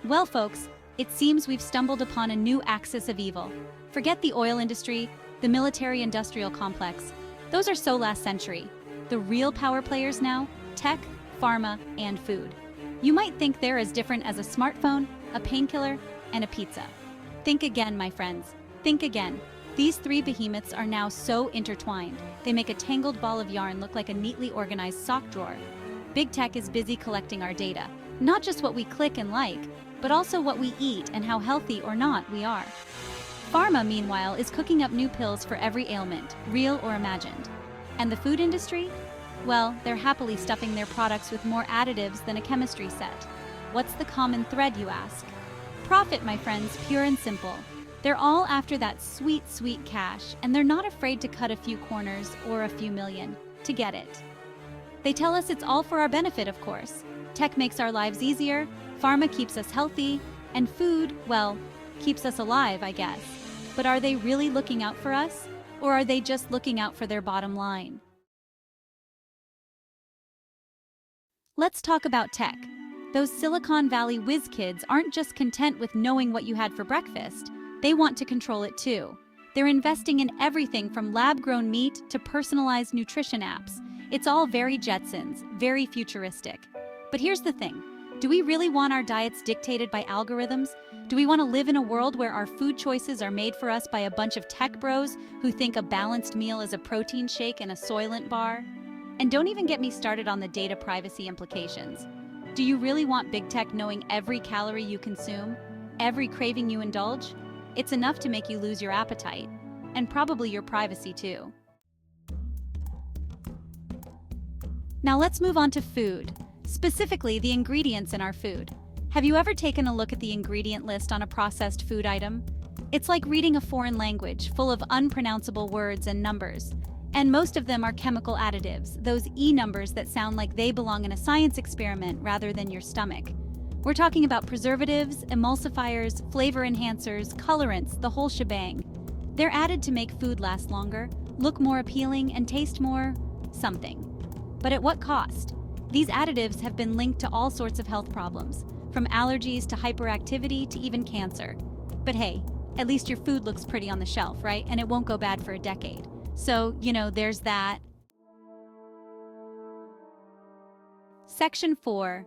Well, folks, it seems we've stumbled upon a new axis of evil. Forget the oil industry, the military-industrial complex. Those are so last century. The real power players now, tech, pharma, and food. You might think they're as different as a smartphone, a painkiller, and a pizza. Think again, my friends. Think again. These three behemoths are now so intertwined, they make a tangled ball of yarn look like a neatly organized sock drawer. Big tech is busy collecting our data, not just what we click and like, but also what we eat and how healthy or not we are. Pharma, meanwhile, is cooking up new pills for every ailment, real or imagined. And the food industry? Well, they're happily stuffing their products with more additives than a chemistry set. What's the common thread, you ask? Profit, my friends, pure and simple. They're all after that sweet, sweet cash, and they're not afraid to cut a few corners or a few million to get it. They tell us it's all for our benefit, of course. Tech makes our lives easier, pharma keeps us healthy, and food, well, keeps us alive, I guess. But are they really looking out for us? Or are they just looking out for their bottom line? Let's talk about tech. Those Silicon Valley whiz kids aren't just content with knowing what you had for breakfast. They want to control it too. They're investing in everything from lab-grown meat to personalized nutrition apps. It's all very Jetsons, very futuristic. But here's the thing. Do we really want our diets dictated by algorithms? Do we want to live in a world where our food choices are made for us by a bunch of tech bros who think a balanced meal is a protein shake and a Soylent bar? And don't even get me started on the data privacy implications. Do you really want big tech knowing every calorie you consume, every craving you indulge? It's enough to make you lose your appetite, and probably your privacy too. Now let's move on to food, specifically the ingredients in our food. Have you ever taken a look at the ingredient list on a processed food item? It's like reading a foreign language full of unpronounceable words and numbers. And most of them are chemical additives, those E numbers that sound like they belong in a science experiment rather than your stomach. We're talking about preservatives, emulsifiers, flavor enhancers, colorants, the whole shebang. They're added to make food last longer, look more appealing, and taste more something. But at what cost? These additives have been linked to all sorts of health problems, from allergies to hyperactivity to even cancer. But hey, at least your food looks pretty on the shelf, right? And it won't go bad for a decade. So, there's that. Section 4.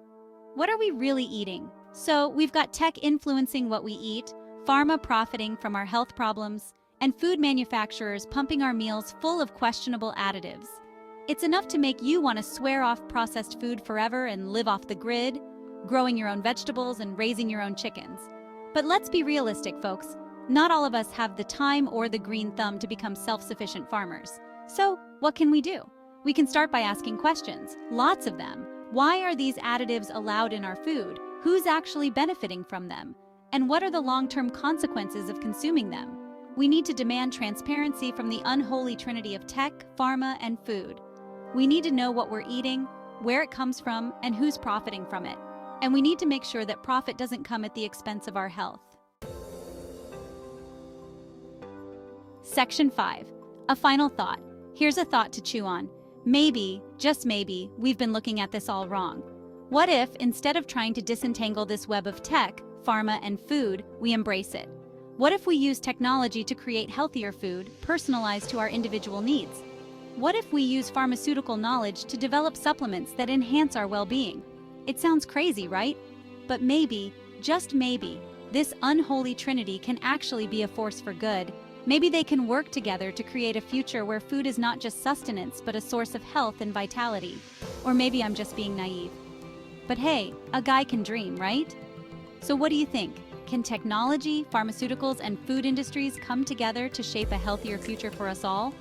What are we really eating? So, we've got tech influencing what we eat, pharma profiting from our health problems, and food manufacturers pumping our meals full of questionable additives. It's enough to make you want to swear off processed food forever and live off the grid, growing your own vegetables and raising your own chickens. But let's be realistic, folks. Not all of us have the time or the green thumb to become self-sufficient farmers. So, what can we do? We can start by asking questions, lots of them. Why are these additives allowed in our food? Who's actually benefiting from them? And what are the long-term consequences of consuming them? We need to demand transparency from the unholy trinity of tech, pharma, and food. We need to know what we're eating, where it comes from, and who's profiting from it. And we need to make sure that profit doesn't come at the expense of our health. Section 5. A final thought. Here's a thought to chew on. Maybe, just maybe, we've been looking at this all wrong. What if, instead of trying to disentangle this web of tech, pharma, and food, we embrace it? What if we use technology to create healthier food, personalized to our individual needs? What if we use pharmaceutical knowledge to develop supplements that enhance our well-being? It sounds crazy, right? But maybe, just maybe, this unholy trinity can actually be a force for good. Maybe they can work together to create a future where food is not just sustenance, but a source of health and vitality. Or maybe I'm just being naive. But hey, a guy can dream, right? So what do you think? Can technology, pharmaceuticals, and food industries come together to shape a healthier future for us all?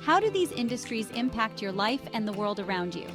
How do these industries impact your life and the world around you?